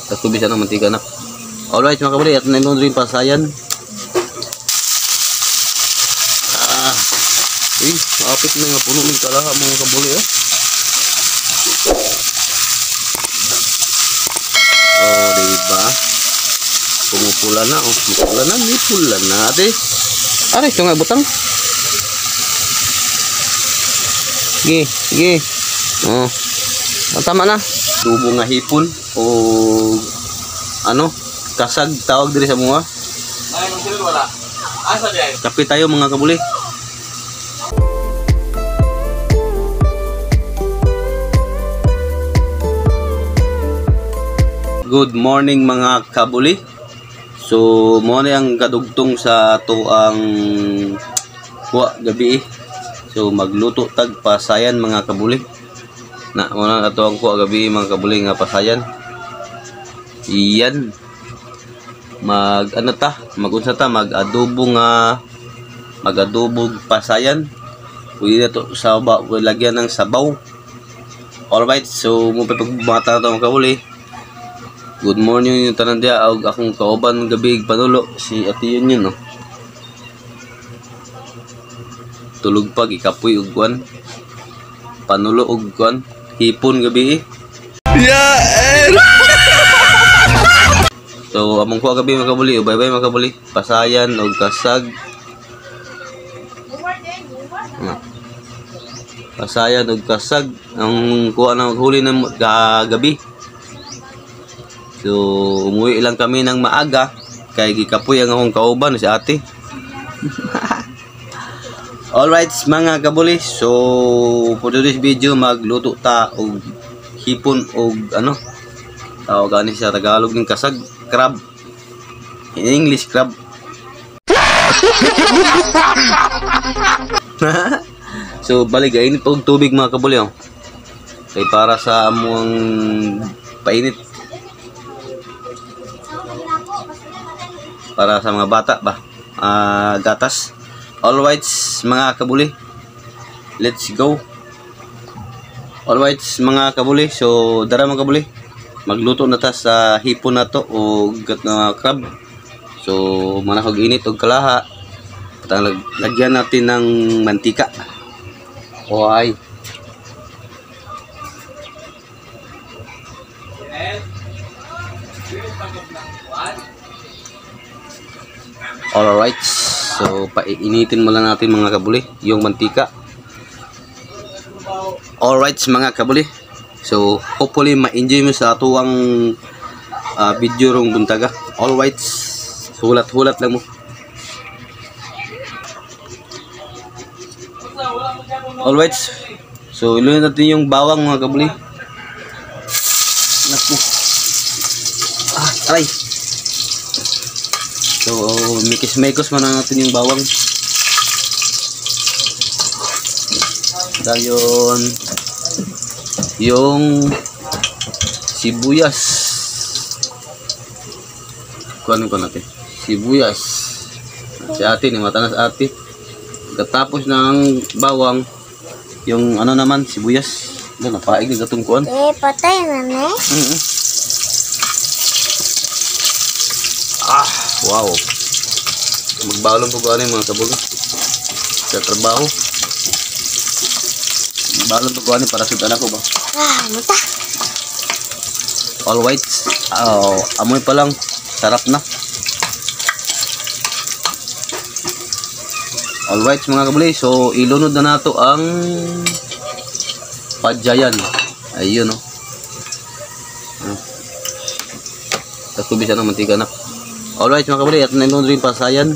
Tapos bisa ng mantika na. Alright mga kabuli, at nailon rin pasayan. Apit na nga puno ng kalaha mga kabuli diba? Pumupula na pumupula na ate. Aray, ito nga butang. Sige. Tama na. Tubo nga hipon o ano, kasag tawag diri sa mga. Ay, magsilid wala. Asa diay? Kape tayo mga kabuli. Good morning mga kabuli. So mo na ang kadugtong sa ato ang gabi. So magluto tag pasayan mga kabuli. Na mo na ato ang gabi mga kabuli nga pasayan. Iyan. Mag-adobo pasayan. Pwede na to sa lagyan ng sabaw. Alright, so mo pa pagbata to mga kabuli. Good morning yung tanan dia akong kauban gabi panulo si ati yun no. Tulog pag ikapoy ug kuan. Panulo ug kuan hipon gabi. So among ko gabi mga kabuli, bye-bye mga kabuli. Pasayan og kasag. Pasayan og kasag ang kuha na huli na gabi. So umuwi lang kami ng maaga kay gikapoy ang akong kauban si ate. Alright mga kabuli, so for today's video magluto ta og hipon og ano tawag ani sa Tagalog ng kasag, crab, in English crab. So balik init pa og tubig mga kabuli kay para sa among painit para sa mga bata ba gatas. Alright mga kabuli, let's go. Alright mga kabuli, so dara mga kabuli magluto na ta sa hipon na to o crab. So manakog init og kalaha patang lagyan natin ng mantika. Oy, alright, so painitin mo lang natin mga kabuli yung mantika. Alright mga kabuli, so hopefully ma-enjoy mo sa atuang video rong buntaga. Alright, hulat-hulat lang mo. Alright, so ilunin natin yung bawang mga kabuli. Naku, aray. So, mikis-mekos muna natin yung bawang. Dayon yung sibuyas. Kuhanin ko natin. Sibuyas. Si ate, ni mata na sa ate. Katapos ng bawang, yung ano naman, sibuyas. Doon, napaig na gatong kuhan. Patay na Wow. Magbalong po ko mga kabuli sa trabaho. Magbalong po ko para sa anak ko ba? Mata. All white. Amoy pa lang. Sarap na. All white mga kabuli. So ilunod na nato ang padyayan. Ayun Tapos bisa ng mantika na. Alright mga kabuli, at nailon rin pasayan.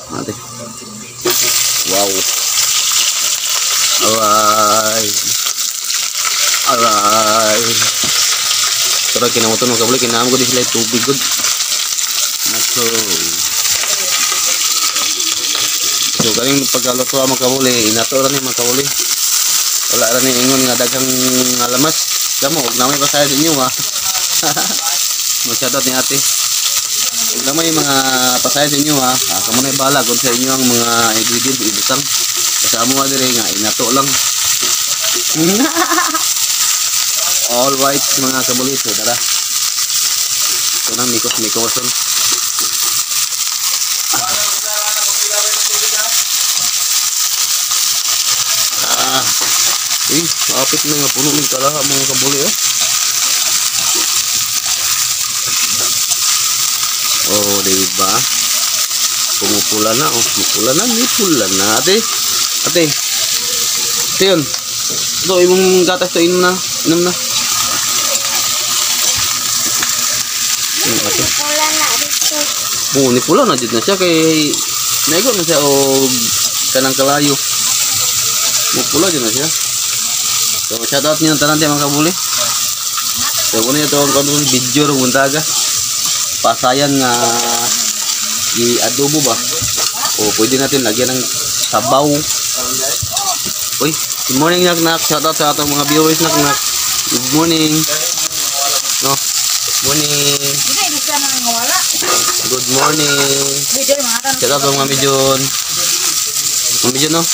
Ate. Wow. Alright. Pero kinamoton mga kabuli, kinaham ko din sila tubig good. Naku. So kaning pagkaluto mga kabuli, inato rin mga kabuli. Wala rin ingon nga daghang alamas. Damo, huwag naman pasayan ninyo Masyadot ni ate. Huwag naman yung mga pasayan sa inyo kamo na ibala kung sa inyo ang mga ingredients ibutang. Kasama nga dire nga inato lang. all whites mga kabuli. So tara. Ito na mikos-mikoson. Apit na nga puno ng kalaha mga kabuli oh diba pumupula na pumupula na ate yun ito imong gatas to inom na ate Wala na dito. nipula na dito na siya kay naigo na siya o kanang kalayo mupula dyan na siya. So shoutout niyo tanan mga kabuli. So kuno ito ang kanang video ro buntaga. Pasayan nga i-adobo ba? O pwede natin lagyan ng sabaw. Uy, good morning nak. Shoutout sa atong mga viewers nak. Good morning. No. Morning. Good morning. Shoutout sa mga medyon. Mga medyon no.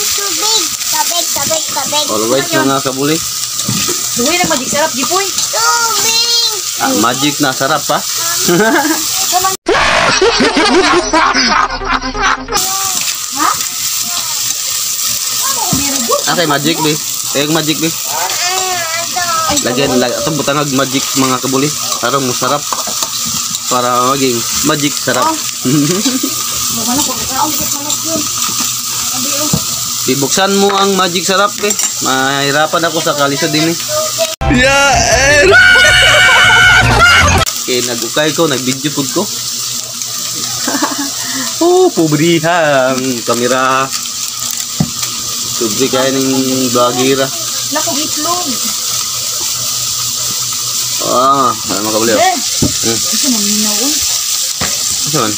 Tubig. Alright mga kabuli. Duwi na magic sarap gipoy. Tubig. Magic na sarap pa. Ha? Kay magic be. Kay magic be. Lagyan atong butangag magic mga kabuli para mo sarap. Para maging magic sarap. Mana ko ka ang manok yun. Ibuksan mo ang magic sarap eh. Mahirapan ako sa kalisod din eh. Okay, nag-ukay ko, nag-video food ko. Oh, pobrihang kamera. Subri kaya ng bagira. Lako itlog. Ano mga kabuli? Ito man minaon. Ano man?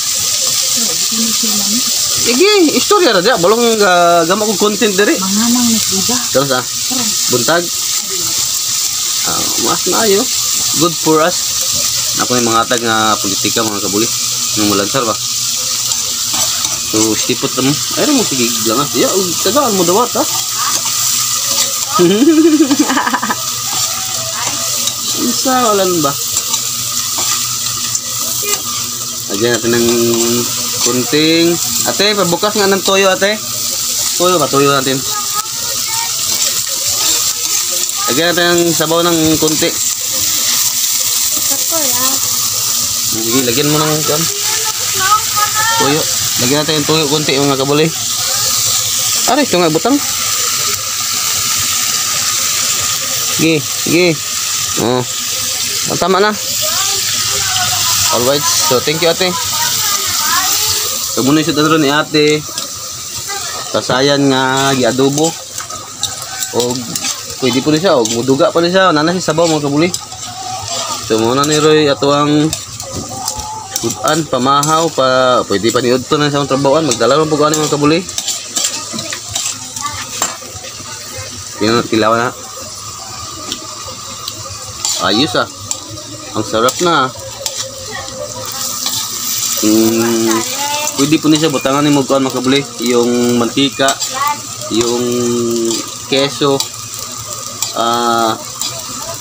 Igi, istorya ra dia, balong gama ko content diri. Mangamang nagduda. Terus buntag. Mas maayo. Good for us. Ako ni mga tag nga politika mga kabuli. Ng mulansar ba. So, stipot mo. Ay mo sige lang. Ya, tagaan mo dawat ha. Isa walan ba? Lagyan natin ng kunting. Ate, pabukas nga ng toyo ate. Toyo ba? Toyo natin. Lagyan natin ng sabaw ng kunti. Sige, lagyan mo ng toyo. Lagyan natin yung toyo kunti mga kabuli. Aray, ito nga butang. Sige. Tama na. Alright, so thank you ate. So muna yung sudan ni ate. Kasayan nga gi-adobo. O pwede po na siya. O muduga pa na siya. Nana si sabaw mga kabuli. So muna ni Roy ato ang sudan, pamahaw. Pwede pa niod to na sa trabawan. Magdala rin po ko mga kabuli. Tilawan na. Ayos ang sarap na. Pwede po niya siya butangan ni mo kuan makabuli yung mantika, yung keso,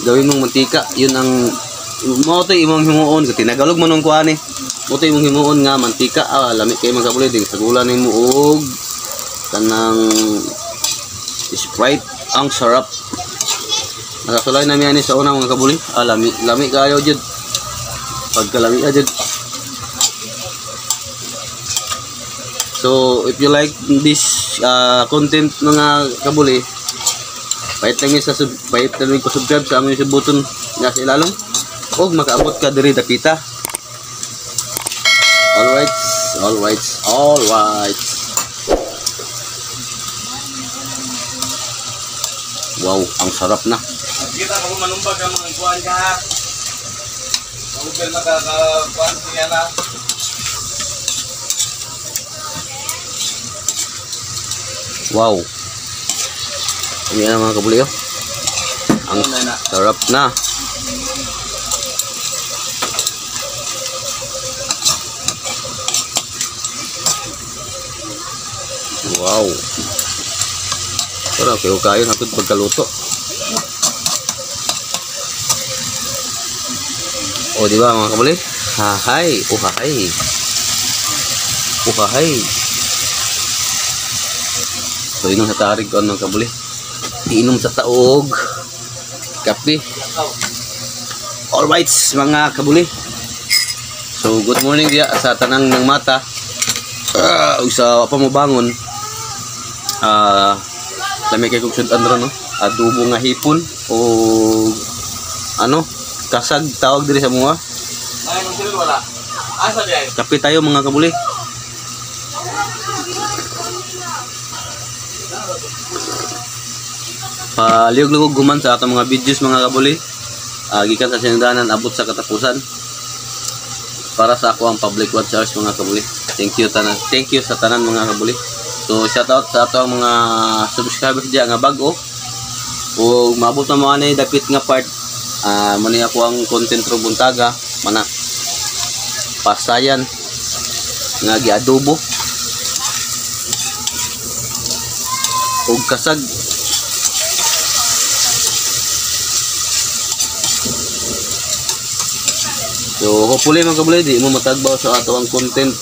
gawin mong mantika, yun ang mo to imong himuon kasi tinagalog mo nung kuan eh. Mo to imong himuon nga mantika, lami kay makabuli ding sagulan nimo og kanang Sprite, ang sarap. Nakasulay na miyan sa una mga kabuli. Lami kayo jud. Pagkalami jud. So if you like this content mga kabuli, pahit lang ko subscribe sa aming button nga sa ilalong ug makaabot ka diri dakita. Alright. Wow, ang sarap na. Kita ako manumbag ang mga kuwan ka ha. Mag-uber makakakuwan siya na. Wow. Yan mga kabuli oh. Ang sarap na. Wow. Sarap kayo kayo natin pagkaluto. O, di ba mga kabuli? Hahay. Uhahay. Uhahay. So, inom sa tarig ko mga kabuli. Inom sa taog. Kape. Alright, mga kabuli. So, good morning diya sa tanang ng mata. Sa pa mo bangon. Lami kay kog sudan ro no. Adobo nga hipon o ano, kasag tawag diri sa mga. Ay, kung sino wala. Asa di ay? Kape tayo mga kabuli. Paliog-lugog guman sa atong mga videos mga kabuli. Gikan sa sindanan abot sa katapusan. Para sa ako ang public watchers mga kabuli. Thank you tanan. Thank you sa tanan mga kabuli. So shout out sa atong mga subscribers diya nga bag-o. O maabot na mo ani dapit nga part. Mani ako ang content ro buntaga mana pasayan nga giadobo ug kasag. So hopefully mga kabuli di mo matagbaw sa ato ang content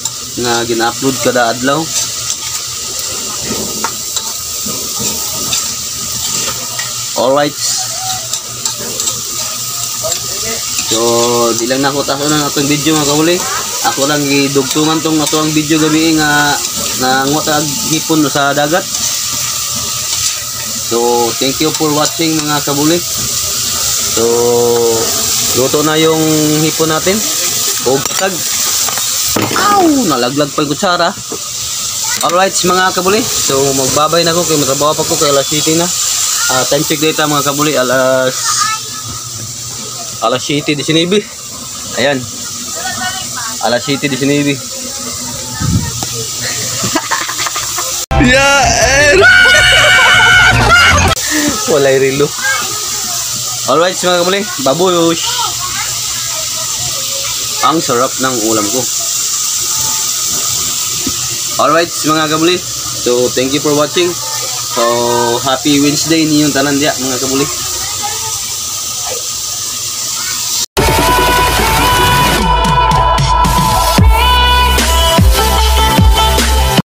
nga gina-upload kada adlaw. Alright. So di lang na ako taso na atong video mga kabuli. Ako lang gidugtungan tong ato ang video gabi nga nangot ag hipon sa dagat. So thank you for watching mga kabuli. So luto na yung hipon natin. O kasag. Ow! Nalaglag pa yung kutsara. Alright mga kabuli. So magbabay na ako kay matrabaho pa ko kay alas 7 na. Time check data mga kabuli. Alas 7:19. Ayan. Alas 7:19. Yeah! Walay rilo. Alright mga kabuli. Babush! Ang sarap ng ulam ko. Alright mga kabuli. So thank you for watching. So happy Wednesday ninyong tanan diya mga kabuli.